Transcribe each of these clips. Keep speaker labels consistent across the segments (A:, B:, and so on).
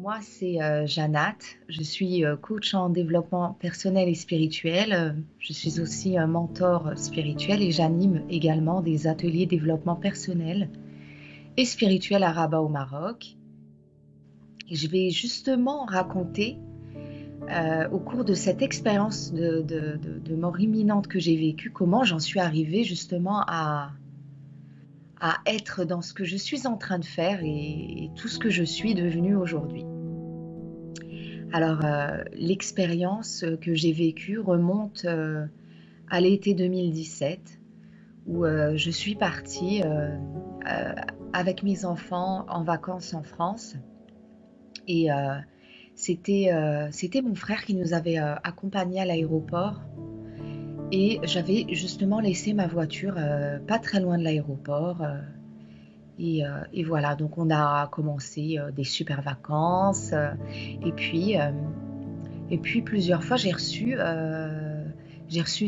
A: Moi, c'est Janat. Je suis coach en développement personnel et spirituel. Je suis aussi un mentor spirituel et j'anime également des ateliers développement personnel et spirituel à Rabat au Maroc. Et je vais justement raconter au cours de cette expérience de mort imminente que j'ai vécue, comment j'en suis arrivée justement à être dans ce que je suis en train de faire et tout ce que je suis devenue aujourd'hui. Alors, l'expérience que j'ai vécue remonte à l'été 2017, où je suis partie euh, avec mes enfants en vacances en France. Et c'était mon frère qui nous avait accompagnés à l'aéroport. Et j'avais justement laissé ma voiture pas très loin de l'aéroport. Et voilà, donc on a commencé des super vacances. Et puis, euh, Et puis plusieurs fois, j'ai reçu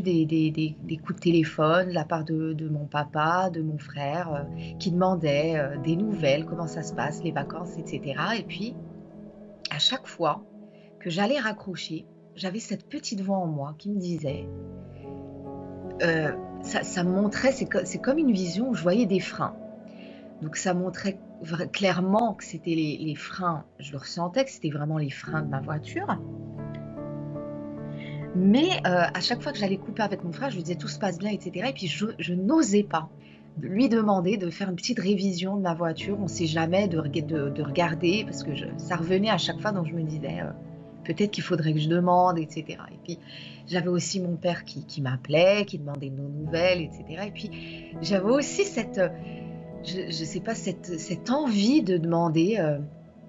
A: des coups de téléphone de la part de mon papa, de mon frère, qui demandaient des nouvelles, comment ça se passe, les vacances, etc. Et puis, à chaque fois que j'allais raccrocher, j'avais cette petite voix en moi qui me disait, ça me montrait, c'est comme une vision où je voyais des freins. Donc ça montrait clairement que c'était les freins, je le ressentais que c'était vraiment les freins de ma voiture. Mais à chaque fois que j'allais couper avec mon frère, je lui disais tout se passe bien, etc. Et puis je n'osais pas lui demander de faire une petite révision de ma voiture. On ne sait jamais de regarder parce que ça revenait à chaque fois. Donc je me disais peut-être qu'il faudrait que je demande, etc. Et puis j'avais aussi mon père qui m'appelait, qui demandait nos nouvelles, etc. Et puis j'avais aussi je sais pas, cette envie de demander.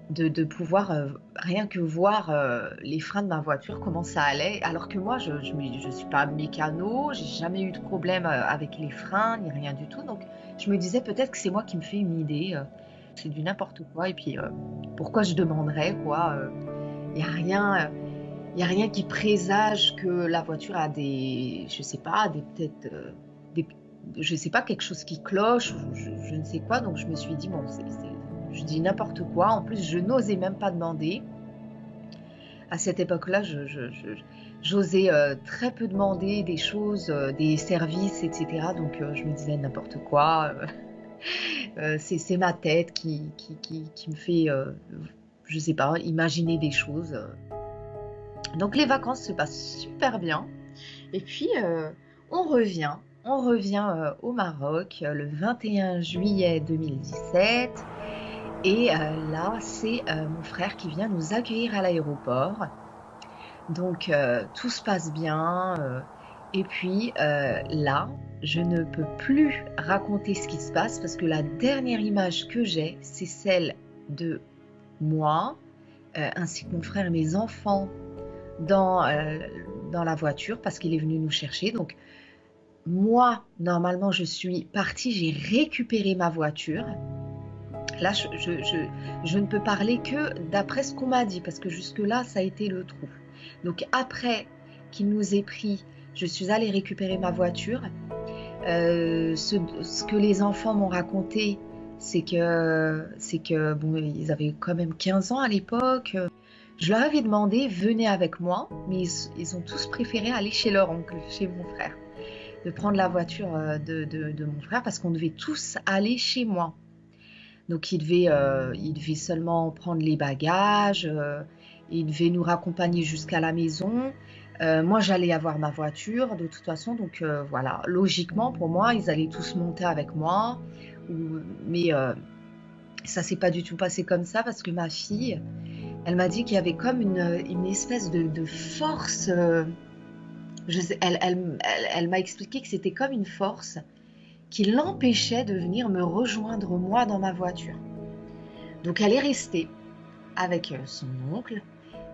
A: De pouvoir rien que voir les freins de ma voiture, comment ça allait, alors que moi je suis pas mécano, j'ai jamais eu de problème avec les freins ni rien du tout, donc je me disais peut-être que c'est moi qui me fais une idée, c'est du n'importe quoi, et puis pourquoi je demanderais quoi, il y a rien, y a rien qui présage que la voiture a des, je sais pas, des peut-être des, je sais pas, quelque chose qui cloche, ou je ne sais quoi, donc je me suis dit bon, je dis n'importe quoi. En plus, je n'osais même pas demander. À cette époque-là, j'osais très peu demander des choses, des services, etc. Donc, je me disais n'importe quoi. C'est ma tête qui me fait, je sais pas, imaginer des choses. Donc, les vacances se passent super bien. Et puis, on revient. On revient au Maroc le 21 juillet 2017. Et là, c'est mon frère qui vient nous accueillir à l'aéroport. Donc, tout se passe bien. Et puis là, je ne peux plus raconter ce qui se passe parce que la dernière image que j'ai, c'est celle de moi, ainsi que mon frère et mes enfants dans, euh, dans la voiture parce qu'il est venu nous chercher. Donc, moi, normalement, je suis partie, j'ai récupéré ma voiture. Là, je ne peux parler que d'après ce qu'on m'a dit, parce que jusque-là, ça a été le trou. Donc après qu'il nous ait pris, je suis allée récupérer ma voiture. Ce que les enfants m'ont raconté, c'est que bon, ils avaient quand même 15 ans à l'époque. Je leur avais demandé, venez avec moi, mais ils ont tous préféré aller chez leur oncle, chez mon frère, de prendre la voiture de mon frère, parce qu'on devait tous aller chez moi. Donc il devait seulement prendre les bagages, il devait nous raccompagner jusqu'à la maison. Moi, j'allais avoir ma voiture de toute façon, donc voilà. Logiquement, pour moi, ils allaient tous monter avec moi. Mais ça s'est pas du tout passé comme ça parce que ma fille, elle m'a dit qu'il y avait comme une espèce de force. Elle m'a expliqué que c'était comme une force qui l'empêchait de venir me rejoindre moi dans ma voiture. Donc elle est restée avec son oncle,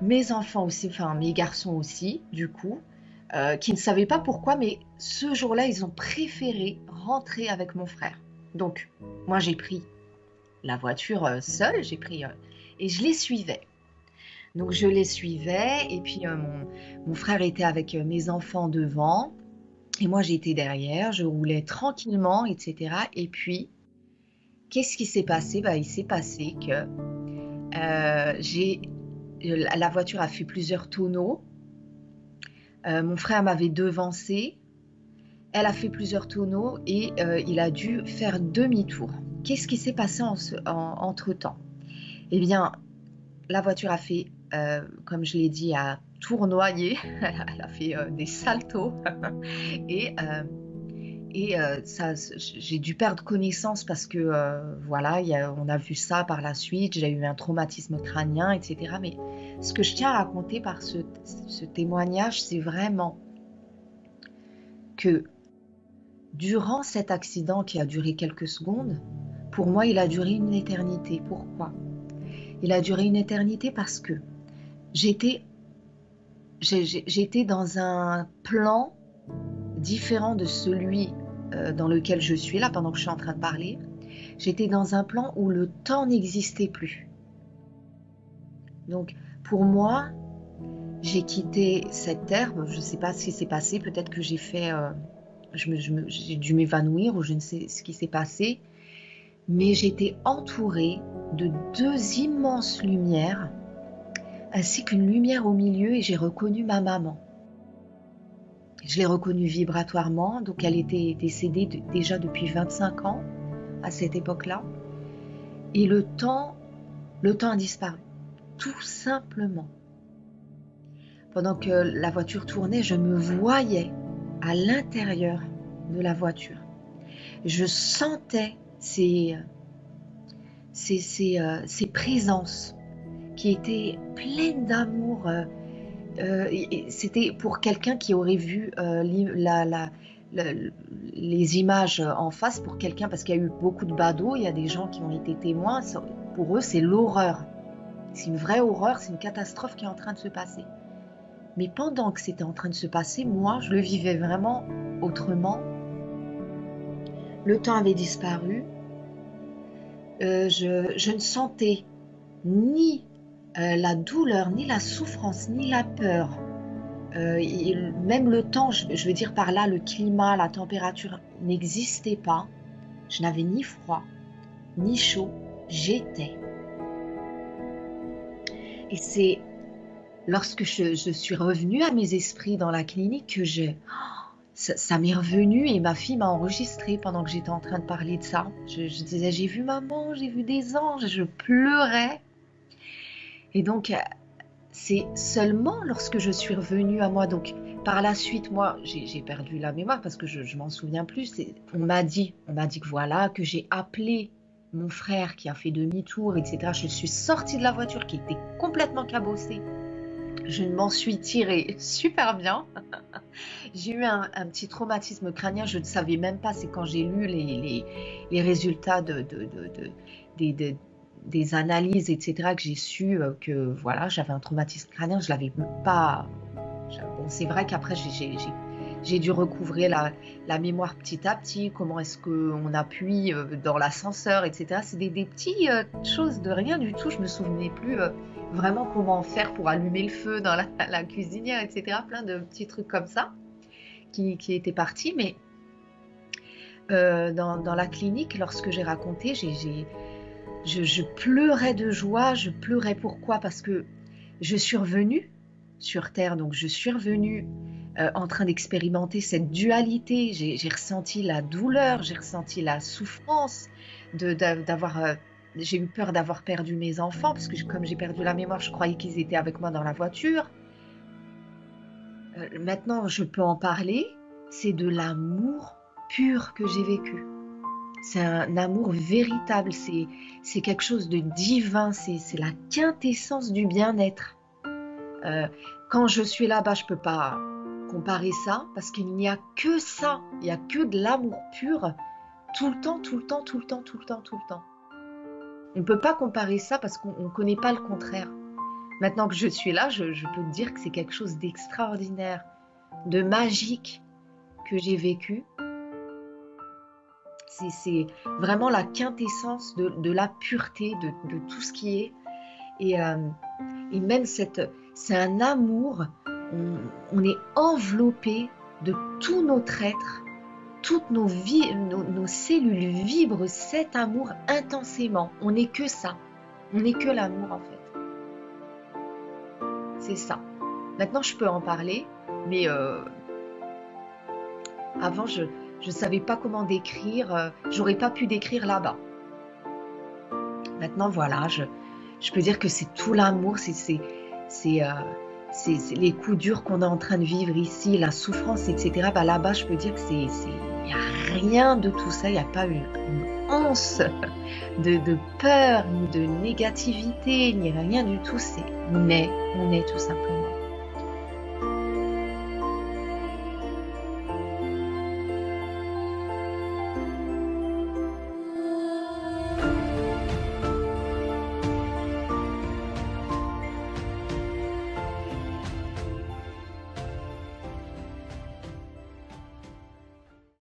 A: mes enfants aussi, enfin mes garçons aussi, du coup, qui ne savaient pas pourquoi, mais ce jour-là, ils ont préféré rentrer avec mon frère. Donc, moi, j'ai pris la voiture seule, et je les suivais. Donc, je les suivais, et puis mon frère était avec mes enfants devant, et moi, j'étais derrière, je roulais tranquillement, etc. Et puis, qu'est-ce qui s'est passé? Bah, il s'est passé que La voiture a fait plusieurs tonneaux. Mon frère m'avait devancé. Elle a fait plusieurs tonneaux et il a dû faire demi-tour. Qu'est-ce qui s'est passé entre-temps? Eh bien, la voiture a fait, comme je l'ai dit, a tournoyé. Elle a fait des saltos. et j'ai dû perdre connaissance parce que, voilà, on a vu ça par la suite. J'ai eu un traumatisme crânien, etc. Mais ce que je tiens à raconter par ce témoignage, c'est vraiment que durant cet accident qui a duré quelques secondes, pour moi, il a duré une éternité. Pourquoi? Il a duré une éternité parce que j'étais dans un plan différent de celui dans lequel je suis là pendant que je suis en train de parler. J'étais dans un plan où le temps n'existait plus. Donc, pour moi, j'ai quitté cette terre. Je ne sais pas ce qui s'est passé. Peut-être que j'ai fait... j'ai dû m'évanouir ou je ne sais ce qui s'est passé. Mais j'étais entourée de deux immenses lumières, ainsi qu'une lumière au milieu, et j'ai reconnu ma maman. Je l'ai reconnue vibratoirement, donc elle était décédée déjà depuis 25 ans à cette époque-là. Et le temps a disparu, tout simplement. Pendant que la voiture tournait, je me voyais à l'intérieur de la voiture. Je sentais ces présences qui étaient pleines d'amour. C'était pour quelqu'un qui aurait vu les images en face, pour quelqu'un, parce qu'il y a eu beaucoup de badauds, il y a des gens qui ont été témoins, pour eux c'est l'horreur. C'est une vraie horreur, c'est une catastrophe qui est en train de se passer. Mais pendant que c'était en train de se passer, moi, je le vivais vraiment autrement. Le temps avait disparu. Je ne sentais ni la douleur, ni la souffrance, ni la peur. Même le temps, je veux dire par là, le climat, la température n'existait pas. Je n'avais ni froid, ni chaud. J'étais. Et c'est lorsque je suis revenue à mes esprits dans la clinique que ça m'est revenu, et ma fille m'a enregistré pendant que j'étais en train de parler de ça. Je disais, j'ai vu maman, j'ai vu des anges, je pleurais. Et donc, c'est seulement lorsque je suis revenue à moi, donc par la suite, moi, j'ai perdu la mémoire parce que je m'en souviens plus. On m'a dit que voilà, que j'ai appelé mon frère qui a fait demi-tour, etc. Je suis sortie de la voiture qui était complètement cabossée. Je m'en suis tirée super bien. J'ai eu un petit traumatisme crânien, je ne savais même pas, c'est quand j'ai lu les résultats des analyses, etc., que j'ai su que voilà, j'avais un traumatisme crânien. Je ne l'avais pas... Bon, c'est vrai qu'après, j'ai dû recouvrer la mémoire petit à petit, comment est-ce qu'on appuie dans l'ascenseur, etc. C'est des petites choses de rien du tout, je ne me souvenais plus vraiment comment faire pour allumer le feu dans la cuisinière, etc. Plein de petits trucs comme ça qui étaient partis. Mais dans la clinique, lorsque j'ai raconté, je pleurais de joie. Je pleurais pourquoi? Parce que je suis revenue sur Terre, donc je suis revenue en train d'expérimenter cette dualité. J'ai ressenti la douleur, j'ai ressenti la souffrance d'avoir... j'ai eu peur d'avoir perdu mes enfants, parce que comme j'ai perdu la mémoire, je croyais qu'ils étaient avec moi dans la voiture. Maintenant, je peux en parler. C'est de l'amour pur que j'ai vécu. C'est un amour véritable. C'est quelque chose de divin. C'est la quintessence du bien-être. Quand je suis là-bas, je ne peux pas comparer ça, parce qu'il n'y a que ça. Il n'y a que de l'amour pur tout le temps, tout le temps, tout le temps, tout le temps, tout le temps. On ne peut pas comparer ça parce qu'on ne connaît pas le contraire. Maintenant que je suis là, je peux te dire que c'est quelque chose d'extraordinaire, de magique que j'ai vécu. C'est vraiment la quintessence de la pureté, de tout ce qui est. Et même c'est un amour, on est enveloppé de tout notre être. Toutes nos cellules vibrent cet amour intensément. On n'est que ça. On n'est que l'amour en fait. C'est ça. Maintenant, je peux en parler, mais avant, je ne savais pas comment décrire. J'aurais pas pu décrire là-bas. Maintenant, voilà, je peux dire que c'est tout l'amour, c'est les coups durs qu'on est en train de vivre ici, la souffrance, etc. Bah, là-bas, je peux dire que il n'y a rien de tout ça, il n'y a pas une once de peur, ni de négativité, ni rien du tout. On est tout simplement.